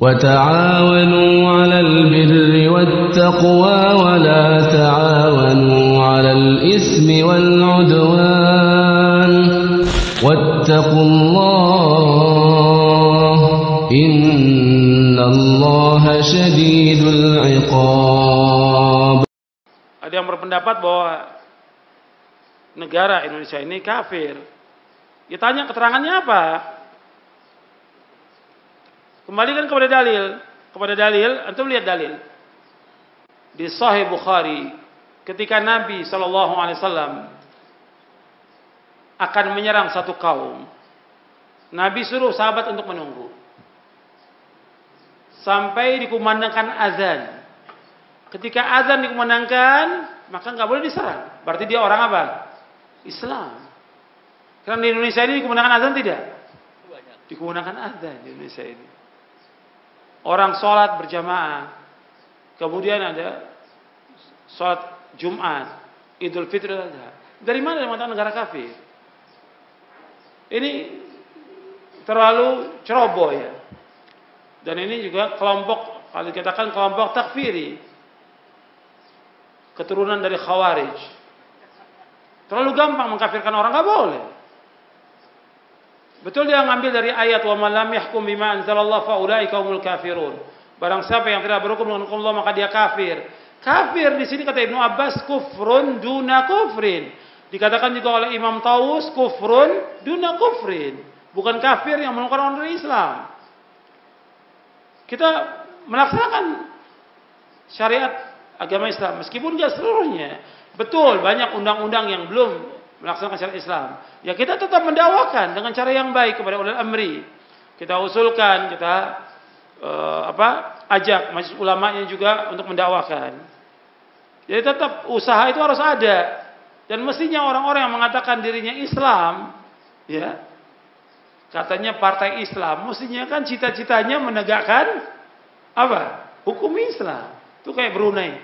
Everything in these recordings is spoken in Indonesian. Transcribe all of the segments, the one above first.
وتعاونوا على البر والتقوى ولا تعاونوا على الإثم والعدوان واتقوا الله إن الله شديد العقاب. Ada yang berpendapat bahwa negara Indonesia ini kafir. Ditanya keterangannya apa? Kembalikan kepada dalil. Kepada dalil, antum lihat dalil. Di Sahih Bukhari, ketika Nabi SAW akan menyerang satu kaum, Nabi suruh sahabat untuk menunggu sampai dikumandangkan azan. Ketika azan dikumandangkan, maka nggak boleh diserang. Berarti dia orang apa? Islam. Karena di Indonesia ini dikumandangkan azan tidak? Dikumandangkan azan di Indonesia ini. Orang sholat berjamaah, kemudian ada sholat Jumat, Idul Fitri. Dari mana dia mengatakan negara kafir? Ini terlalu ceroboh ya. Dan ini juga kelompok, kalau dikatakan kelompok takfiri, keturunan dari Khawarij. Terlalu gampang mengkafirkan orang, nggak boleh. Betul dia ngambil dari ayat wa man lam yahkum bima anzalallahu fa ulaika humul kafirun. Barang siapa yang tidak berhukum dengan hukum Allah maka dia kafir. Kafir di sini kata Ibnu Abbas kufrun duna kufrin. Dikatakan juga oleh Imam Taus kufrun duna kufrin. Bukan kafir yang mengeluarkan orang dari Islam. Kita melaksanakan syariat agama Islam meskipun tidak seluruhnya. Betul banyak undang-undang yang belum melaksanakan syariat Islam. Ya kita tetap mendakwakan dengan cara yang baik kepada ulil amri. Kita usulkan, kita ajak majelis ulamanya juga untuk mendakwakan. Jadi tetap usaha itu harus ada. Dan mestinya orang-orang yang mengatakan dirinya Islam, ya, katanya partai Islam, mestinya kan cita-citanya menegakkan apa? Hukum Islam. Itu kayak Brunei.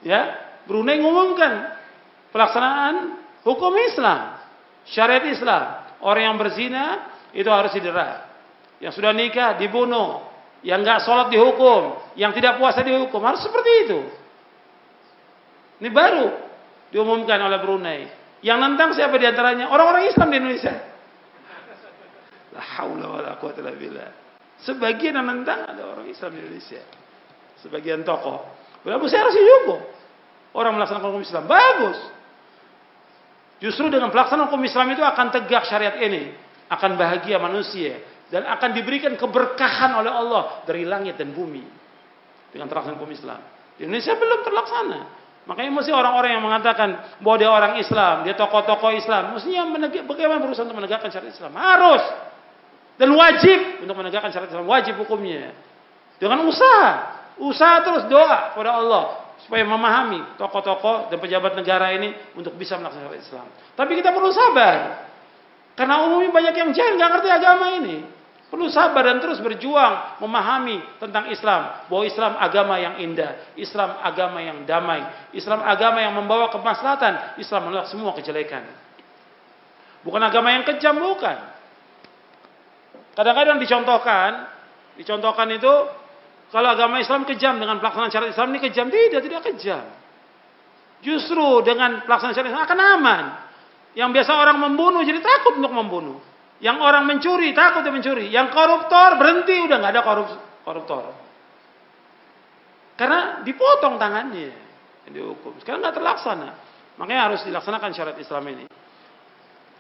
Ya, Brunei ngumumkan pelaksanaan hukum Islam, syariat Islam. Orang yang berzina itu harus didera. Yang sudah nikah dibunuh. Yang nggak sholat dihukum. Yang tidak puasa dihukum. Harus seperti itu. Ini baru diumumkan oleh Brunei. Yang nentang siapa diantaranya? Orang-orang Islam di Indonesia. La haula wa la quwwata illa billah. Sebagian yang nentang ada orang Islam di Indonesia. Sebagian tokoh. Berarti saya harus dihukum. Orang melaksanakan hukum Islam. Bagus. Justru dengan pelaksanaan hukum Islam itu akan tegak syariat ini. Akan bahagia manusia. Dan akan diberikan keberkahan oleh Allah dari langit dan bumi. Dengan terlaksana hukum Islam. Di Indonesia belum terlaksana. Makanya mesti orang-orang yang mengatakan bahwa dia orang Islam, dia tokoh-tokoh Islam. Mestinya bagaimana berusaha untuk menegakkan syariat Islam. Harus. Dan wajib untuk menegakkan syariat Islam. Wajib hukumnya. Dengan usaha. Usaha terus doa kepada Allah. Supaya memahami tokoh-tokoh dan pejabat negara ini untuk bisa melaksanakan Islam. Tapi kita perlu sabar. Karena umumnya banyak yang jahil, nggak ngerti agama ini. Perlu sabar dan terus berjuang memahami tentang Islam. Bahwa Islam agama yang indah. Islam agama yang damai. Islam agama yang membawa kemaslahatan. Islam menolak semua kejelekan. Bukan agama yang kejam, bukan. Kadang-kadang dicontohkan itu, kalau agama Islam kejam dengan pelaksanaan syariat Islam ini kejam. Tidak kejam. Justru dengan pelaksanaan syariat Islam akan aman. Yang biasa orang membunuh jadi takut untuk membunuh. Yang orang mencuri takut untuk mencuri. Yang koruptor berhenti, udah nggak ada koruptor. Karena dipotong tangannya. Dihukum. Sekarang nggak terlaksana. Makanya harus dilaksanakan syariat Islam ini.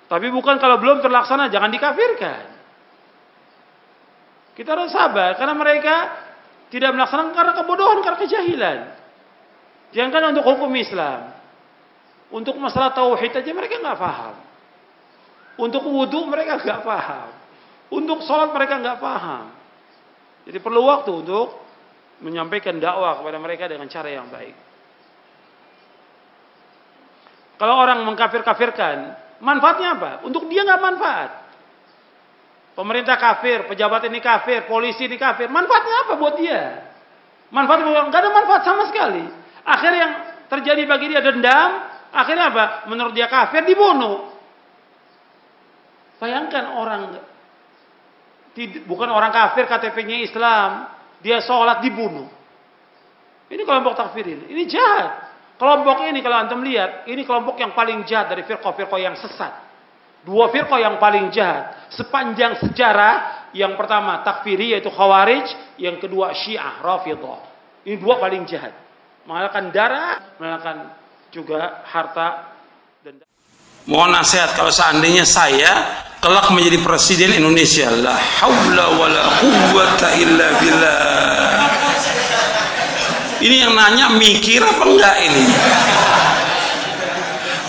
Tapi bukan kalau belum terlaksana jangan dikafirkan. Kita harus sabar karena mereka tidak melaksanakan karena kebodohan, karena kejahilan. Jangan untuk hukum Islam. Untuk masalah tauhid aja mereka nggak paham. Untuk wudhu mereka nggak paham. Untuk sholat mereka nggak paham. Jadi perlu waktu untuk menyampaikan dakwah kepada mereka dengan cara yang baik. Kalau orang mengkafir-kafirkan, manfaatnya apa? Untuk dia nggak manfaat. Pemerintah kafir, pejabat ini kafir, polisi ini kafir. Manfaatnya apa buat dia? Manfaatnya nggak ada manfaat sama sekali. Akhirnya yang terjadi bagi dia dendam. Akhirnya apa? Menurut dia kafir, dibunuh. Bayangkan orang bukan orang kafir, KTP-nya Islam, dia sholat dibunuh. Ini kelompok takfirin. Ini jahat. Kelompok ini kalau antum lihat, ini kelompok yang paling jahat dari firqah-firqah yang sesat. Dua firqah yang paling jahat sepanjang sejarah. Yang pertama takfiri yaitu Khawarij, yang kedua Syiah Rafidhah. Ini dua paling jahat. Mengalahkan darah, mengalahkan juga harta dan. Mohon nasihat kalau seandainya saya kelak menjadi presiden Indonesia. La haula wala quwwata illa billah. Ini yang nanya mikir apa enggak ini?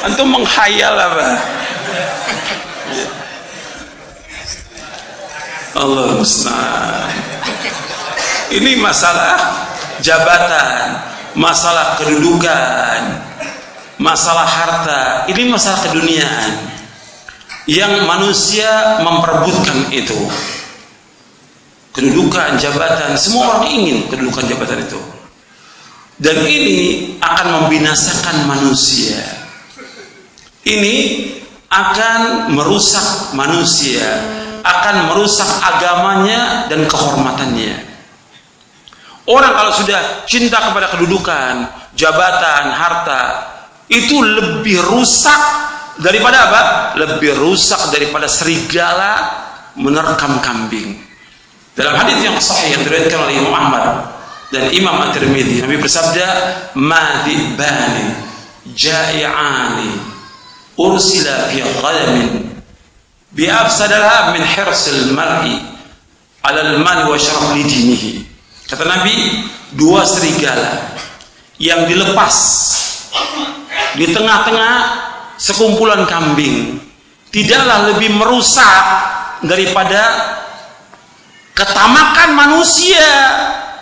Antum menghayal apa? Allah musta'an. Ini masalah jabatan, masalah kedudukan, masalah harta. Ini masalah keduniaan yang manusia memperebutkan itu. Kedudukan, jabatan, semua orang ingin kedudukan, jabatan itu. Dan ini akan membinasakan manusia. Ini akan merusak manusia, akan merusak agamanya dan kehormatannya. Orang kalau sudah cinta kepada kedudukan, jabatan, harta, itu lebih rusak daripada apa? Lebih rusak daripada serigala menerkam kambing. Dalam hadis yang sahih yang diriwayatkan oleh Imam Ahmad dan Imam At-Tirmidzi, Nabi bersabda, "Madibani ja'i'ani ursila fi ghadamin bi'afsadaha min hirsil mar'i 'alal mali wa syaraf li dinihi." Kata Nabi, dua serigala yang dilepas di tengah-tengah sekumpulan kambing tidaklah lebih merusak daripada ketamakan manusia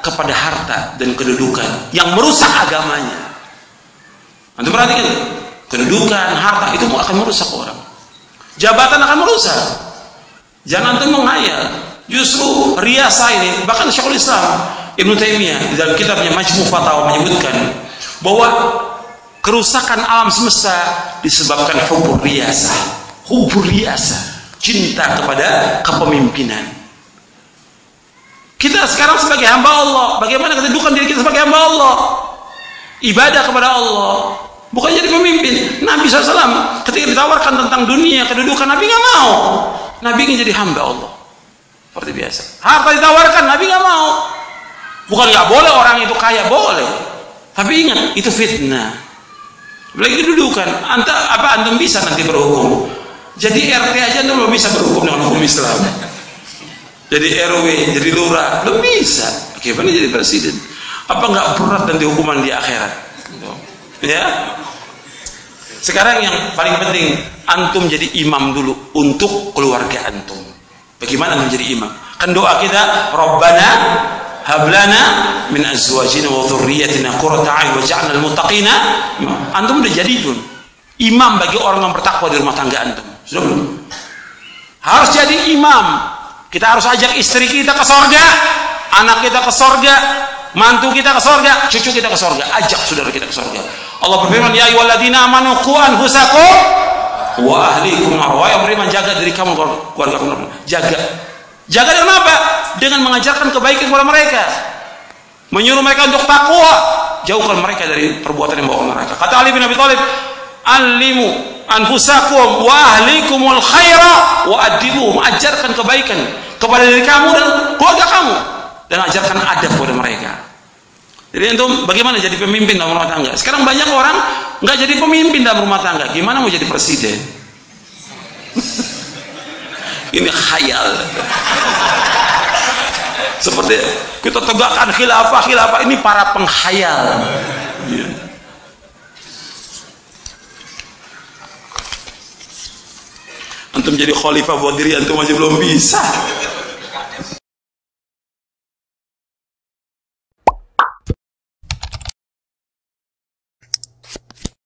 kepada harta dan kedudukan yang merusak agamanya. Antum perhatikan, kedudukan, harta itu akan merusak orang. Jabatan akan merusak. Jangan antum menghayal. Justru riasa ini, bahkan Syekhul Islam Ibnu Taimiyah dalam kitabnya Majmu' Fatawa menyebutkan bahwa kerusakan alam semesta disebabkan hubur riasa. Hubur riasa, cinta kepada kepemimpinan. Kita sekarang sebagai hamba Allah, bagaimana kedudukan diri kita sebagai hamba Allah? Ibadah kepada Allah, bukan jadi pemimpin. Nabi SAW ketika ditawarkan tentang dunia, kedudukan, Nabi nggak mau. Nabi ingin jadi hamba Allah, seperti biasa. Harta ditawarkan, Nabi nggak mau. Bukan nggak boleh orang itu kaya, boleh. Tapi ingat, itu fitnah. Lagi kedudukan, antum bisa nanti berhukum. Jadi RT aja antum belum bisa berhukum dengan hukum Islam. Jadi RW, jadi lurah, belum bisa. Bagaimana jadi presiden? Apa nggak berat nanti hukuman di akhirat? Ya. Sekarang yang paling penting, antum jadi imam dulu untuk keluarga antum. Bagaimana menjadi imam? Kan doa kita, Rabbana hablana min azwajina wa dhurriyyatina qurrata a'yun waj'alna lil muttaqina. Antum udah jadi pun imam bagi orang yang bertakwa di rumah tangga antum. Sudah belum? Harus jadi imam. Kita harus ajak istri kita ke sorga, anak kita ke sorga, mantu kita ke sorga, cucu kita ke sorga. Ajak saudara kita ke sorga. Allah berfirman, ya ayyuhalladzina amanu qu anfusakum wa ahlikum nar. Wahai yang beriman, jaga diri kamu, keluarga kamu. Jaga dengan apa? Dengan mengajarkan kebaikan kepada mereka, menyuruh mereka untuk takwa, jauhkan mereka dari perbuatan yang membawa neraka. Kata Ali bin Abi Thalib, alimu anfusakum wa ahlikumul khaira wa adibuhum. Ajarkan kebaikan kepada diri kamu dan keluarga kamu, dan ajarkan adab kepada mereka. Jadi antum bagaimana jadi pemimpin dalam rumah tangga? Sekarang banyak orang nggak jadi pemimpin dalam rumah tangga, gimana mau jadi presiden? Ini khayal. Seperti kita tegakkan khilafah, ini para penghayal. Antum jadi khalifah buat diri antum masih belum bisa.